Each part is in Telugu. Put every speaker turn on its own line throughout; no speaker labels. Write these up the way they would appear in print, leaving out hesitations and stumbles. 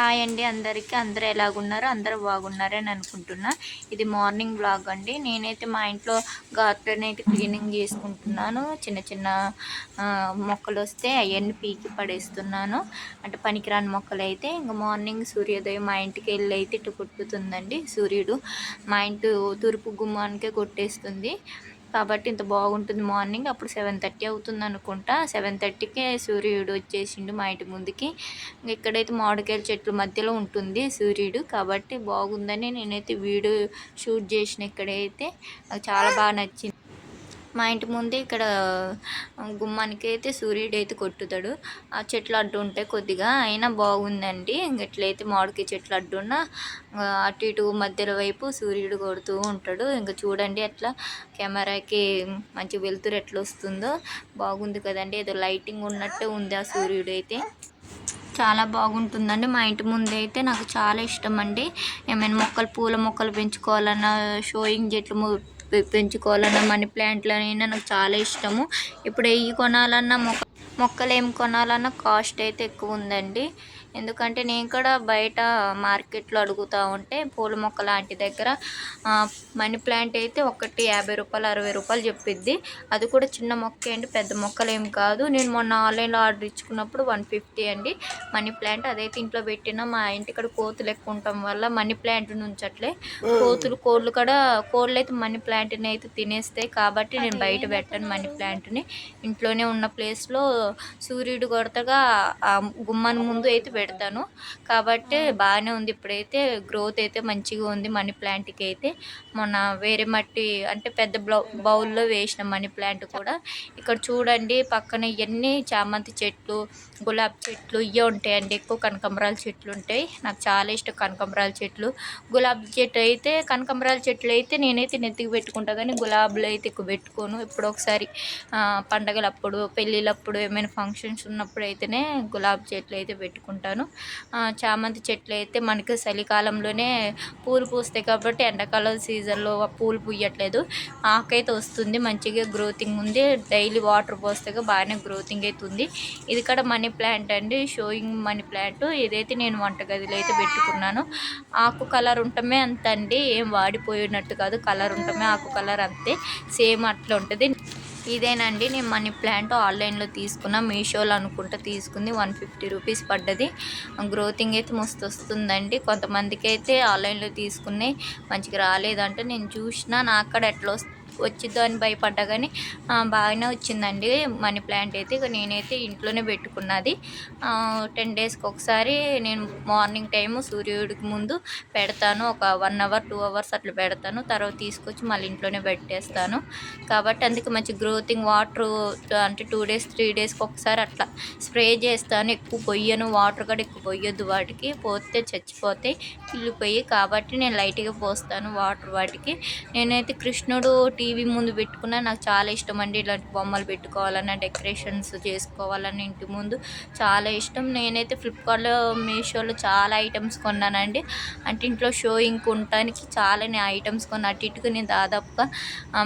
హాయ్ అండి అందరికీ. అందరూ ఎలాగున్నారు? అందరూ బాగున్నారని అనుకుంటున్నా. ఇది మార్నింగ్ వ్లాగ్ అండి. నేనైతే మా ఇంట్లో గార్డెన్ అయితే క్లీనింగ్ చేసుకుంటున్నాను. చిన్న చిన్న మొక్కలొస్తే అయన్నీ పీకి పడేస్తున్నాను. అంటే పనికిరాని మొక్కలైతే. ఇంక మార్నింగ్ సూర్యోదయం మా ఇంటికెళ్ళి అయితే ఇటు కొట్టుతుందండి సూర్యుడు. మా ఇంటి తూర్పు గుమ్మానికే కొట్టేస్తుంది. కాబట్టి ఇంత బాగుంటుంది మార్నింగ్. అప్పుడు 7:30 అవుతుందనుకుంటా. 7:30కే సూర్యుడు వచ్చేసిండు మా ఇంటి ముందుకి. ఇక్కడైతే మామిడికాయల చెట్ల మధ్యలో ఉంటుంది సూర్యుడు. కాబట్టి బాగుందని నేనైతే వీడియో షూట్ చేసిన ఇక్కడైతే. నాకు చాలా బాగా నచ్చింది. మా ఇంటి ముందే ఇక్కడ గుమ్మానికి అయితే సూర్యుడైతే కొట్టుతాడు. ఆ చెట్లు అడ్డు ఉంటాయి కొద్దిగా, అయినా బాగుందండి. ఎట్లయితే మామిడికాయ చెట్లు అడ్డున్నా అటు ఇటు మధ్యలో వైపు సూర్యుడు కొడుతూ ఉంటాడు. ఇంకా చూడండి అట్లా కెమెరాకి మంచి వెలుతురు ఎట్లా వస్తుందో. బాగుంది కదండి, ఏదో లైటింగ్ ఉన్నట్టే ఉంది ఆ సూర్యుడు అయితే. చాలా బాగుంటుందండి. మా ఇంటి ముందు అయితే నాకు చాలా ఇష్టం అండి. ఏమైనా మొక్కలు, పూల మొక్కలు పెంచుకోవాలన్నా, షోయింగ్ చెట్లు పెంచుకోవాలన్నా, మనీ ప్లాంట్లనైనా నాకు చాలా ఇష్టము. ఇప్పుడు ఏవి కొనాలన్నా మొక్కలు ఏం కొనాలన్నా కాస్ట్ అయితే ఎక్కువ ఉందండి. ఎందుకంటే నేను కూడా బయట మార్కెట్లో అడుగుతూ ఉంటే పూల మొక్క లాంటి దగ్గర మనీ ప్లాంట్ అయితే ఒకటి 50 రూపాయలు 60 రూపాయలు చెప్పిద్ది. అది కూడా చిన్న మొక్క అండి, పెద్ద మొక్కలు ఏం కాదు. నేను మొన్న ఆన్లైన్లో ఆర్డర్ ఇచ్చుకున్నప్పుడు 150 అండి మనీ ప్లాంట్. అదైతే ఇంట్లో పెట్టిన మా ఇంటికాడ కోతులు ఎక్కువ ఉండటం వల్ల మనీ ప్లాంట్ ఉంచట్లే. కోళ్ళు అయితే మనీ ప్లాంట్ని అయితే తినేస్తాయి. కాబట్టి నేను బయట పెట్టాను మనీ ప్లాంట్ని. ఇంట్లోనే ఉన్న ప్లేస్లో సూర్యుడు కొడతగా ఆ గుమ్మాని ముందు అయితే పెడతాను. కాబట్టి బాగానే ఉంది. ఇప్పుడైతే గ్రోత్ అయితే మంచిగా ఉంది మనీ ప్లాంట్కి అయితే. మొన్న వేరే మట్టి అంటే పెద్ద బౌల్లో వేసిన మనీ ప్లాంట్ కూడా. ఇక్కడ చూడండి పక్కన ఇవన్నీ చామంతి చెట్లు, గులాబీ చెట్లు ఇవే ఉంటాయండి. ఎక్కువ కనకాంబరాల చెట్లు ఉంటాయి. నాకు చాలా ఇష్టం కనకాంబరాల చెట్లు. గులాబీ చెట్టు అయితే, కనకాంబరాల చెట్లు అయితే నేనైతే నెత్తికి పెట్టుకుంటా, కానీ గులాబీలు అయితే ఎక్కువ పెట్టుకోను. ఇప్పుడు ఒకసారి పండగలప్పుడు, పెళ్ళిళ్ళప్పుడు, ఏమైనా ఫంక్షన్స్ ఉన్నప్పుడు అయితేనే గులాబీ చెట్లు అయితే పెట్టుకుంటాను. చామంతి చెట్లు అయితే మనకి చలికాలంలోనే పూలు పూస్తాయి కాబట్టి ఎండాకాలం సీజన్లో పూలు పూయట్లేదు. ఆకైతే వస్తుంది, మంచిగా గ్రోతింగ్ ఉంది. డైలీ వాటర్ పోస్తే బాగానే గ్రోతింగ్ అవుతుంది. ఇది కూడా మనీ ప్లాంట్ అండి, షోయింగ్ మనీ ప్లాంట్. ఇదైతే నేను వంటగదిలో అయితే పెట్టుకున్నాను. ఆకు కలర్ ఉండటమే అంత అండి, ఏం వాడిపోయినట్టు కాదు. కలర్ ఉండటమే ఆకు కలర్ అంతే, సేమ్ అట్లా ఉంటుంది. ఇదేనండి నేను మనీ ప్లాంట్ ఆన్లైన్లో తీసుకున్నా. మీషోలో అనుకుంటా తీసుకుంది. 150 రూపీస్ పడ్డది. గ్రోతింగ్ అయితే మస్తు వస్తుందండి. కొంతమందికి అయితే ఆన్లైన్లో తీసుకున్నాయి మంచిగా రాలేదంటే నేను చూసిన. నాకు కూడా ఎట్లా వచ్చిద్దో అని భయపడ్డా, కానీ బాగానే వచ్చిందండి మనీ ప్లాంట్ అయితే. ఇక నేనైతే ఇంట్లోనే పెట్టుకున్నది. 10 డేస్కి ఒకసారి నేను మార్నింగ్ టైము సూర్యుడికి ముందు పెడతాను. ఒక 1 అవర్ 2 అవర్స్ అట్లా పెడతాను. తర్వాత తీసుకొచ్చి మళ్ళీ ఇంట్లోనే పెట్టేస్తాను. కాబట్టి అందుకే మంచి గ్రోతింగ్. వాటర్ అంటే 2 డేస్ 3 డేస్కి ఒకసారి అట్లా స్ప్రే చేస్తాను. ఎక్కువ పొయ్యను, వాటర్ కూడా ఎక్కువ పొయ్యొద్దు వాటికి, పోతే చచ్చిపోతాయి కుళ్ళిపోయి. కాబట్టి నేను లైట్గా పోస్తాను వాటర్ వాటికి. నేనైతే కృష్ణుడు టీవీ ముందు పెట్టుకున్నా. నాకు చాలా ఇష్టం అండి ఇలాంటి బొమ్మలు పెట్టుకోవాలన్నా, డెకరేషన్స్ చేసుకోవాలన్నా ఇంటి ముందు చాలా ఇష్టం. నేనైతే ఫ్లిప్కార్ట్లో, మీషోలో చాలా ఐటమ్స్ కొన్నానండి. అంటే ఇంట్లో షోయింగ్ ఉండటానికి చాలా ఐటమ్స్ కొన్నా. అటు ఇటుకు నేను దాదాపుగా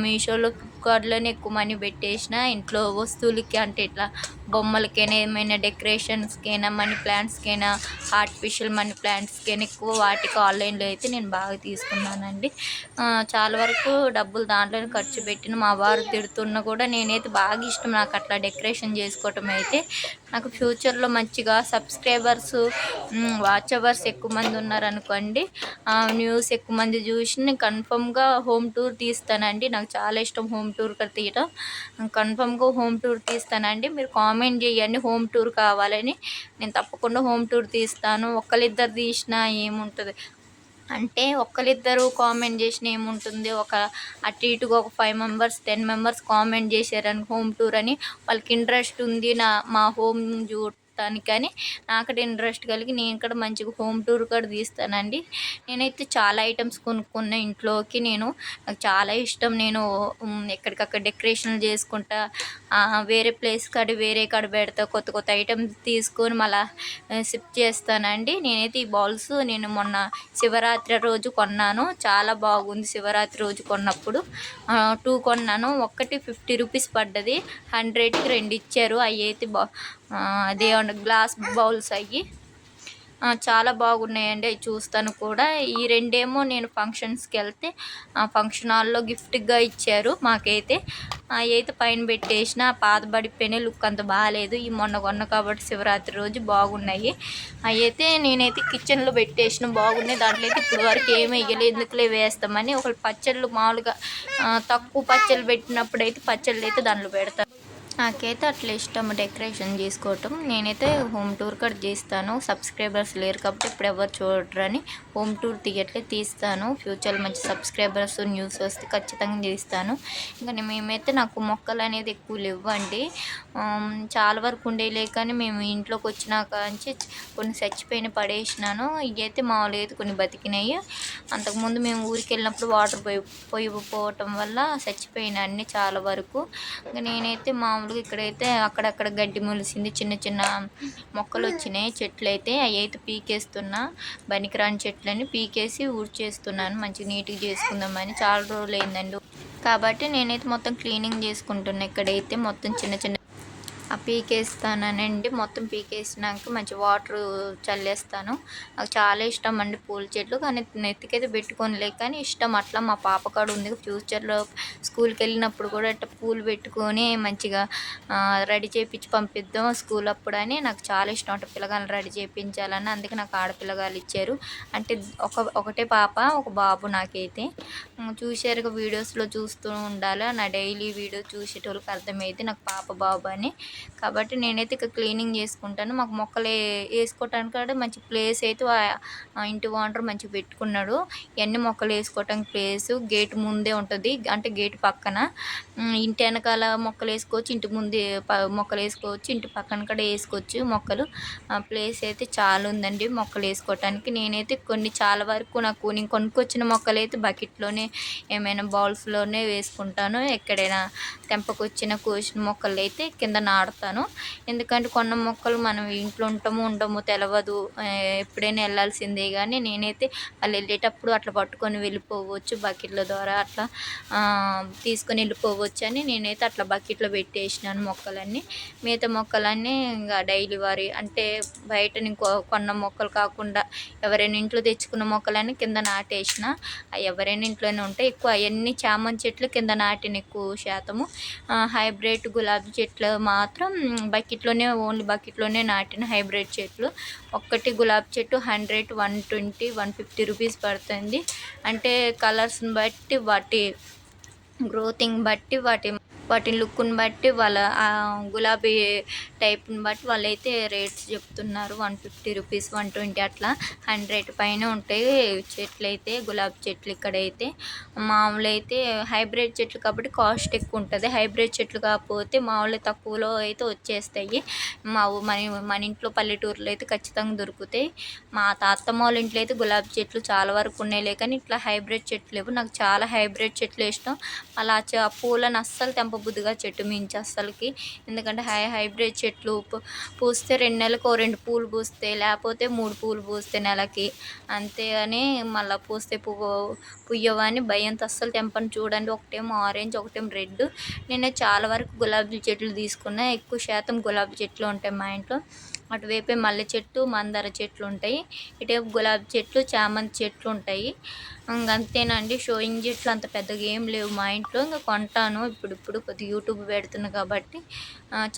మీషోలో, ఫ్లిప్కార్ట్లోనే ఎక్కువ మనీ పెట్టేసిన. ఇంట్లో వస్తువులకి అంటే ఇట్లా బొమ్మలకైనా, ఏమైనా డెకరేషన్స్కైనా, మనీ ప్లాంట్స్కైనా, ఆర్టిఫిషియల్ మనీ ప్లాంట్స్కైనా ఎక్కువ వాటికి ఆన్లైన్లో అయితే నేను బాగా తీసుకున్నానండి. చాలా వరకు డబ్బులు దాంట్లోనే ఖర్చు పెట్టిన. మా వారు తిడుతున్నా కూడా నేనైతే బాగా ఇష్టం నాకు అట్లా డెకరేషన్ చేసుకోవటం అయితే. నాకు ఫ్యూచర్లో మంచిగా సబ్స్క్రైబర్స్, వాచ్ అవర్స్ ఎక్కువ మంది ఉన్నారనుకోండి, న్యూస్ ఎక్కువ మంది చూసి నేను కన్ఫర్మ్గా హోమ్ టూర్ తీస్తానండి. నాకు చాలా ఇష్టం హోమ్ టూర్ తీయటం. కన్ఫర్మ్గా హోమ్ టూర్ తీస్తానండి. మీరు కామెంట్ చేయండి హోమ్ టూర్ కావాలని, నేను తప్పకుండా హోమ్ టూర్ తీస్తాను. ఒక్కరిద్దరు తీసినా ఏముంటుంది అంటే, ఒక్కరిద్దరు కామెంట్ చేసిన ఏముంటుంది, ఒక అటు ఇటుగా ఒక 5 మెంబర్స్ 10 మెంబర్స్ కామెంట్ చేశారని హోమ్ టూర్ అని, వాళ్ళకి ఇంట్రెస్ట్ ఉంది మా హోమ్ చూడటానికని. నాకైతే ఇంట్రెస్ట్ కలిగి నేను కూడా మంచిగా హోమ్ టూర్ కూడా తీస్తానండి. నేనైతే చాలా ఐటమ్స్ కొనుక్కున్న ఇంట్లోకి. నాకు చాలా ఇష్టం. నేను ఎక్కడికక్కడ డెకరేషన్లు చేసుకుంటా, వేరే ప్లేస్ వేరే కాడ పెడతా. కొత్త కొత్త ఐటమ్స్ తీసుకొని మళ్ళీ షిఫ్ట్ చేస్తానండి. నేనైతే ఈ బాల్స్ నేను మొన్న శివరాత్రి రోజు కొన్నాను. చాలా బాగుంది. శివరాత్రి రోజు కొన్నప్పుడు 2 కొన్నాను. ఒక్కటి 50 రూపీస్ పడ్డది. 100కి 2 ఇచ్చారు. అవి అయితే అదే గ్లాస్ బౌల్స్ అయ్యి. చాలా బాగున్నాయండి. అయి చూస్తాను కూడా. ఈ రెండేమో నేను ఫంక్షన్స్‌కెళ్తే ఫంక్షన్ హాల్‌లో గిఫ్ట్‌గా ఇచ్చారు మాకైతే. అయయితే పైన పెట్టేసిన. పాత పడిపోయినాయి. లుక్ అంత బాలేదు. ఈ మొన్న కొన్నా కాబట్టి శివరాత్రి రోజు బాగున్నాయి. అయయితే నేనైతే కిచెన్‌లో పెట్టేసిన బాగున్నాయి. దాంట్లో అయితే ఇప్పటి వరకు ఏమి ఎయ్యలే. ఎందుకులే వేస్తామని ఒకళ్ళు పచ్చళ్ళు మామూలుగా తక్కువ పచ్చళ్ళు పెట్టినప్పుడైతే పచ్చళ్ళైతే దాంట్లో పెడతాను. నాకైతే అట్లా ఇష్టం డెకరేషన్ చేసుకోవటం. నేనైతే హోమ్ టూర్ కూడా చేస్తాను. సబ్స్క్రైబర్స్ లేరు కాబట్టి ఇప్పుడు ఎవరు చూడరని హోమ్ టూర్ తీస్తాను. ఫ్యూచర్లో మంచి సబ్స్క్రైబర్స్ న్యూస్ వస్తే ఖచ్చితంగా చేస్తాను. ఇంకా మేమైతే నాకు మొక్కలు అనేది ఎక్కువ లేవండి. చాలా వరకు ఉండేలే కానీ మేము ఇంట్లోకి వచ్చినాక నుంచి కొన్ని చచ్చిపోయిన పడేసినాను. ఇవైతే మామూలుగా అయితే కొన్ని బతికినాయి. అంతకుముందు మేము ఊరికి వెళ్ళినప్పుడు వాటర్ పోవటం వల్ల చచ్చిపోయినాయి అన్నీ చాలా వరకు. ఇంకా నేనైతే మామూలుగా ఇక్కడైతే అక్కడక్కడ గడ్డి మొలిసింది. చిన్న చిన్న మొక్కలు వచ్చినాయి. చెట్లు అయితే అవి అయితే పీకేస్తున్నా. పనికిరాని చెట్లని పీకేసి ఊడ్చేస్తున్నాను. మంచిగా నీట్గా చేసుకుందామని. చాలా రోజులు అయిందండి కాబట్టి నేనైతే మొత్తం క్లీనింగ్ చేసుకుంటున్నా. ఇక్కడైతే మొత్తం చిన్న చిన్న పీకేస్తానండి. మొత్తం పీకేసినాక మంచి వాటర్ చల్లేస్తాను. నాకు చాలా ఇష్టం అండి పూల చెట్లు. కానీ నెత్తికైతే పెట్టుకోనిలే కానీ ఇష్టం అట్లా. మా పాప కాడ ఉంది. ఫ్యూచర్లో స్కూల్కి వెళ్ళినప్పుడు కూడా అట్లా పూలు పెట్టుకొని మంచిగా రెడీ చేయించి పంపిద్దాం స్కూల్ అప్పుడు అని నాకు చాలా ఇష్టం అంటే పిల్లగాలను రెడీ చేయించాలని. అందుకే నాకు ఆడపిల్లగాలు ఇచ్చారు. అంటే ఒకటే పాప ఒక బాబు నాకైతే. చూశారుగా వీడియోస్లో చూస్తూ ఉండాలి. నా డైలీ వీడియో చూసేటోళ్ళకి అర్థమైంది నాకు పాప బాబు అని. కాబట్టి నేనైతే ఇక క్లీనింగ్ చేసుకుంటాను. మాకు మొక్కలు వేసుకోవటానికి కూడా మంచి ప్లేస్ అయితే ఇంటి ఓనర్ మంచిగా పెట్టుకున్నాడు. ఇవన్నీ మొక్కలు వేసుకోవటానికి ప్లేసు గేట్ ముందే ఉంటుంది. అంటే గేట్ పక్కన ఇంటి వెనకాల మొక్కలు వేసుకోవచ్చు. ఇంటి ముందే మొక్కలు వేసుకోవచ్చు. ఇంటి పక్కన కూడా వేసుకోవచ్చు మొక్కలు. ప్లేస్ అయితే చాలా ఉందండి మొక్కలు వేసుకోవటానికి. నేనైతే చాలా వరకు నేను కొనుక్కొచ్చిన మొక్కలు అయితే బకెట్లోనే ఏమైనా బౌల్స్లోనే వేసుకుంటాను. ఎక్కడైనా తెంపకొచ్చిన కోసిన మొక్కలు అయితే కింద నాటుతాను. ఎందుకంటే కొన్న మొక్కలు మనం ఇంట్లో ఉండమో తెలియదు. ఎప్పుడైనా వెళ్ళాల్సిందే కానీ నేనైతే వాళ్ళు వెళ్ళేటప్పుడు అట్లా పట్టుకొని వెళ్ళిపోవచ్చు. బకెట్ల ద్వారా అట్లా తీసుకొని వెళ్ళిపోవచ్చు అని నేనైతే అట్లా బకెట్లో పెట్టేసినాను మొక్కలన్నీ. మిగతా మొక్కలన్నీ ఇంకా డైలీ అంటే బయట నేను కొన్న మొక్కలు కాకుండా ఎవరైనా ఇంట్లో తెచ్చుకున్న మొక్కలన్నీ కింద నాటేసిన. ఎవరైనా ఇంట్లోనే ఉంటాయి. ఎక్కువ అవన్నీ చామంతి చెట్లు కింద నాటిన ఎక్కువ శాతము. హైబ్రిడ్ గులాబీ చెట్లు మాత్రం ఓన్లీ బకెట్లోనే నాటిన హైబ్రిడ్ చెట్లు. ఒక్కటి గులాబీ చెట్టు 100, 120, 150 రూపీస్ పడుతుంది. అంటే కలర్స్ని బట్టి వాటి గ్రోతింగ్ బట్టి వాటి లుక్ని బట్టి వాళ్ళ గులాబీ టైప్ని బట్టి వాళ్ళైతే రేట్స్ చెప్తున్నారు. 150 రూపీస్, 120 అట్లా 100 పైన ఉంటాయి చెట్లు అయితే గులాబీ చెట్లు. ఇక్కడైతే మామూలు అయితే హైబ్రిడ్ చెట్లు కాబట్టి కాస్ట్ ఎక్కువ ఉంటుంది. హైబ్రిడ్ చెట్లు కాకపోతే మామూలు తక్కువలో అయితే వచ్చేస్తాయి. మన ఇంట్లో పల్లెటూరులో అయితే ఖచ్చితంగా దొరుకుతాయి. మా అత్తమ్మ వాళ్ళ ఇంట్లో అయితే గులాబీ చెట్లు చాలా వరకు ఉన్నాయిలే కానీ ఇట్లా హైబ్రిడ్ చెట్లు లేవు. నాకు చాలా హైబ్రిడ్ చెట్లు ఇష్టం. అలా పూలను అస్సలు తెంపబుద్దిగా చెట్టు మించి అస్సలకి. ఎందుకంటే హైబ్రిడ్ చెట్లు పూస్తే 2 నెలలకు 2 పూలు పూస్తాయి. లేకపోతే 3 పూలు పూస్తాయి నెలకి. అంతేగాని మళ్ళీ పూస్తే పుయ్యవని భయంతో అస్సలు తెంపని. చూడండి ఒకటేమో ఆరెంజ్ ఒకటేమో రెడ్. నేను చాలా వరకు గులాబీ చెట్లు తీసుకున్నా. ఎక్కువ శాతం గులాబీ చెట్లు ఉంటాయి మా ఇంట్లో. అటువైపే మల్లె చెట్టు మందార చెట్లు ఉంటాయి. ఇటువైపు గులాబీ చెట్లు చామంతి చెట్లు ఉంటాయి. అంతేనండి. షోయింగ్ చెట్లు అంత పెద్దగా ఏం లేవు మా ఇంట్లో. ఇంకా కొంటాను ఇప్పుడు కొద్దిగా యూట్యూబ్ పెడుతున్నా కాబట్టి.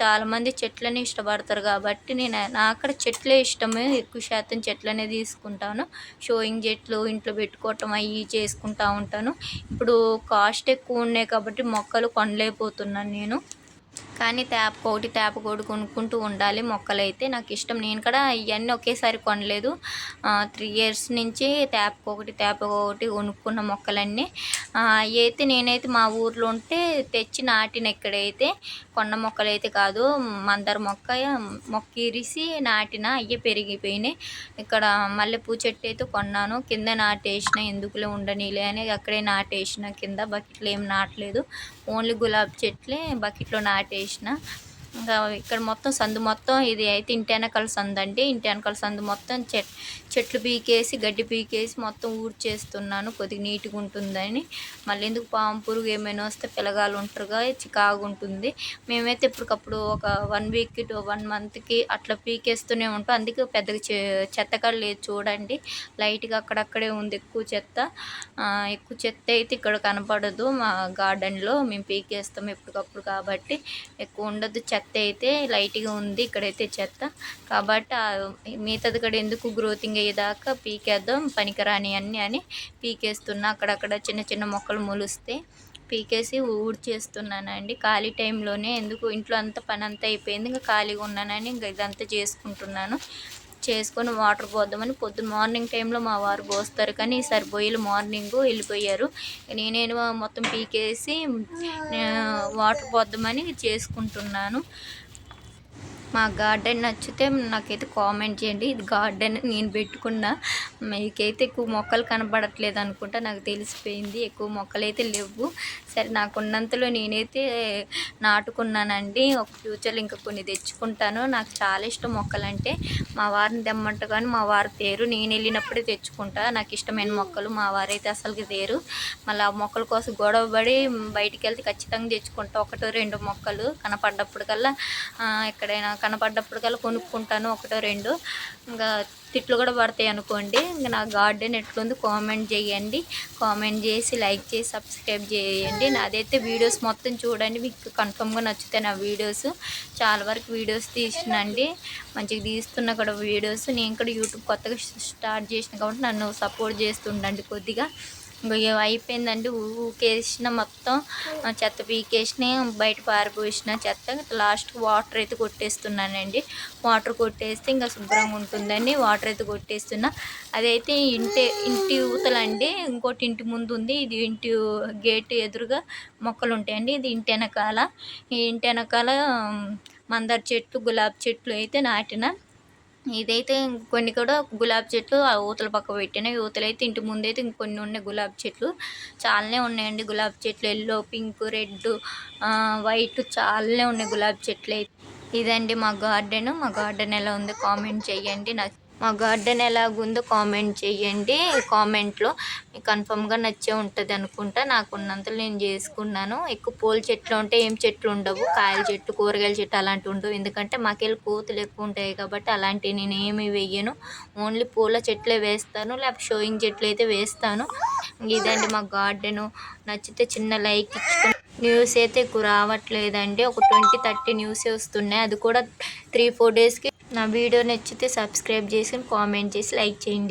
చాలామంది చెట్లని ఇష్టపడతారు కాబట్టి నాకు కూడా చెట్లే ఇష్టమే. ఎక్కువ శాతం చెట్లనే తీసుకుంటాను. షోయింగ్ చెట్లు ఇంట్లో పెట్టుకోవటం అవి చేసుకుంటూ ఉంటాను. ఇప్పుడు కాస్ట్ ఎక్కువ ఉన్నాయి కాబట్టి మొక్కలు కొనలేకపోతున్నాను నేను. కానీ తేపకోటి కొనుక్కుంటూ ఉండాలి. మొక్కలైతే నాకు ఇష్టం. నేను కూడా ఇవన్నీ ఒకేసారి కొనలేదు. 3 years నుంచి తేపకొకటి కొనుక్కున్న మొక్కలన్నీ. అయితే నేనైతే మా ఊర్లో ఉంటే తెచ్చి నాటిన. ఇక్కడైతే కొన్న మొక్కలైతే కాదు. మందార మొక్క ఇరిసి నాటిన. అయ్యే పెరిగిపోయినాయి. ఇక్కడ మల్లెపూ చెట్టు అయితే కొన్నాను. కింద నాటేసిన. ఎందుకులే ఉండనీలే అని అక్కడే నాటేసిన. కింద బకెట్లో ఏం నాటలేదు. ఓన్లీ గులాబీ చెట్లే బకెట్లో నాటేసిన. ఇంకా ఇక్కడ మొత్తం సందు మొత్తం ఇది అయితే ఇంటి వెనకాల సందు అండి. ఇంటి వెనకాల సందు మొత్తం చెట్లు పీకేసి గడ్డి పీకేసి మొత్తం ఊడ్చేస్తున్నాను కొద్దిగా నీట్గా ఉంటుందని. మళ్ళీ ఎందుకు పాము పురుగు ఏమైనా వస్తే పిల్లగాలు ఉంటారుగా చికాగు ఉంటుంది. మేమైతే ఇప్పటికప్పుడు ఒక 1 వీక్కి 1 మంత్కి అట్లా పీకేస్తూనే ఉంటాం. అందుకే పెద్దగా చెత్త లేదు చూడండి, లైట్గా అక్కడక్కడే ఉంది ఎక్కువ చెత్త. ఎక్కువ చెత్త అయితే ఇక్కడ కనపడదు మా గార్డెన్లో, మేము పీకేస్తాం ఎప్పటికప్పుడు కాబట్టి ఎక్కువ ఉండదు. చెత్త అయితే లైట్గా ఉంది ఇక్కడైతే చెత్త కాబట్టి మిగతాది కూడా ఎందుకు గ్రోతింగ్ అయ్యేదాకా పీకేద్దాం పనికిరాని అన్నీ అని పీకేస్తున్నా. అక్కడక్కడ చిన్న చిన్న మొక్కలు మొలుస్తే పీకేసి ఊడ్చేస్తున్నానండి ఖాళీ టైంలోనే. ఎందుకు ఇంట్లో అంతా పని అంతా అయిపోయింది, ఇంకా ఖాళీగా ఉన్నానని ఇంకా ఇదంతా చేసుకుంటున్నాను. చేసుకొని వాటర్ పోద్దామని పొద్దున్న మార్నింగ్ టైంలో మా వారు పోస్తారు, కానీ ఈసారి బొయ్యలు మార్నింగ్ వెళ్ళిపోయారు. నేను మొత్తం పీకేసి వాటర్ పోద్దామని చేసుకుంటున్నాను. మా గార్డెన్ నచ్చితే నాకైతే కామెంట్ చేయండి. ఇది గార్డెన్ నేను పెట్టుకున్న, మీకైతే ఎక్కువ మొక్కలు కనపడట్లేదు అనుకుంటా, నాకు తెలిసిపోయింది ఎక్కువ మొక్కలు అయితే లేవు. సరే నాకున్నంతలో నేనైతే నాటుకున్నానండి. ఒక ఫ్యూచర్లో ఇంకా కొన్ని తెచ్చుకుంటాను. నాకు చాలా ఇష్టం మొక్కలంటే. మా వారిని తెమ్మంట కానీ మా వారు తేరు, నేను వెళ్ళినప్పుడే తెచ్చుకుంటా నాకు ఇష్టమైన మొక్కలు. మా వారైతే అసలుకి తేరు. మళ్ళీ ఆ మొక్కల కోసం గొడవ పడి బయటికి వెళ్తే ఖచ్చితంగా తెచ్చుకుంటా. 1-2 మొక్కలు కనపడ్డప్పటికల్లా, ఎక్కడైనా కనపడ్డప్పటికల్లా కొనుక్కుంటాను 1-2. ఇంకా తిట్లు కూడా పడతాయి అనుకోండి. ఇంకా నా గార్డెన్ ఎట్లుంది కామెంట్ చేయండి. కామెంట్ చేసి లైక్ చేసి సబ్స్క్రైబ్ చేయండి. నాదైతే వీడియోస్ మొత్తం చూడండి, మీకు కన్ఫర్మ్గా నచ్చుతాయి నా వీడియోస్. చాలా వరకు వీడియోస్ తీసినండి, మంచిగా తీస్తున్నా కూడా వీడియోస్. నేను కూడా యూట్యూబ్ కొత్తగా స్టార్ట్ చేసిన కాబట్టి నన్ను సపోర్ట్ చేస్తుండండి కొద్దిగా. ఇంకా అయిపోయిందండి, ఊకేసిన మొత్తం చెత్త పీకేసిన, బయట పారిపోసిన చెత్త. లాస్ట్ వాటర్ అయితే కొట్టేస్తున్నానండి. వాటర్ కొట్టేస్తే ఇంకా శుభ్రంగా ఉంటుందని వాటర్ అయితే కొట్టేస్తున్నా. అదైతే ఇంటి ఊతలండి, ఇంకోటి ఇంటి ముందు ఉంది. ఇది ఇంటి గేట్ ఎదురుగా మొక్కలు ఉంటాయండి. ఇది ఇంటి వెనకాల. ఈ ఇంటి వెనకాల మందార చెట్లు గులాబీ చెట్లు అయితే నాటిన. ఇదైతే కొన్ని కూడా గులాబీ చెట్లు ఆ ఊతల పక్క పెట్టిన. ఊతలైతే ఇంటి ముందైతే ఇంకొన్ని ఉన్నాయి గులాబీ చెట్లు, చాలానే ఉన్నాయండి గులాబీ చెట్లు. ఎల్లో, పింక్, రెడ్, వైట్ చాలానే ఉన్నాయి గులాబీ చెట్లు అయితే. ఇదండి మా గార్డెన్. మా గార్డెన్ ఎలా ఉందో కామెంట్ చేయండి. మా గార్డెన్ ఎలాగుందో కామెంట్ చేయండి. కామెంట్లో మీకు కన్ఫర్మ్గా నచ్చే ఉంటుంది అనుకుంటా. నాకున్నంతలో నేను చేసుకున్నాను. ఎక్కువ పూల చెట్లు ఉంటే ఏం చెట్లు ఉండవు, కాయల చెట్టు కూరగాయల చెట్టు అలాంటివి ఉండవు. ఎందుకంటే మాకెళ్ళి కోతులు ఎక్కువ ఉంటాయి కాబట్టి అలాంటివి నేను ఏమి వేయను. ఓన్లీ పూల చెట్లే వేస్తాను, లేకపోతే షోయింగ్ చెట్లు అయితే వేస్తాను. ఇదండి మా గార్డెను. నచ్చితే చిన్న లైక్ ఇచ్చుకొని. న్యూస్ అయితే ఎక్కువ రావట్లేదండి, ఒక 20-30 న్యూసే వస్తున్నాయి. అది కూడా 3-4 డేస్కి. నా వీడియో నచ్చితే సబ్స్క్రైబ్ చేసి కామెంట్ చేసి లైక్ చేయండి.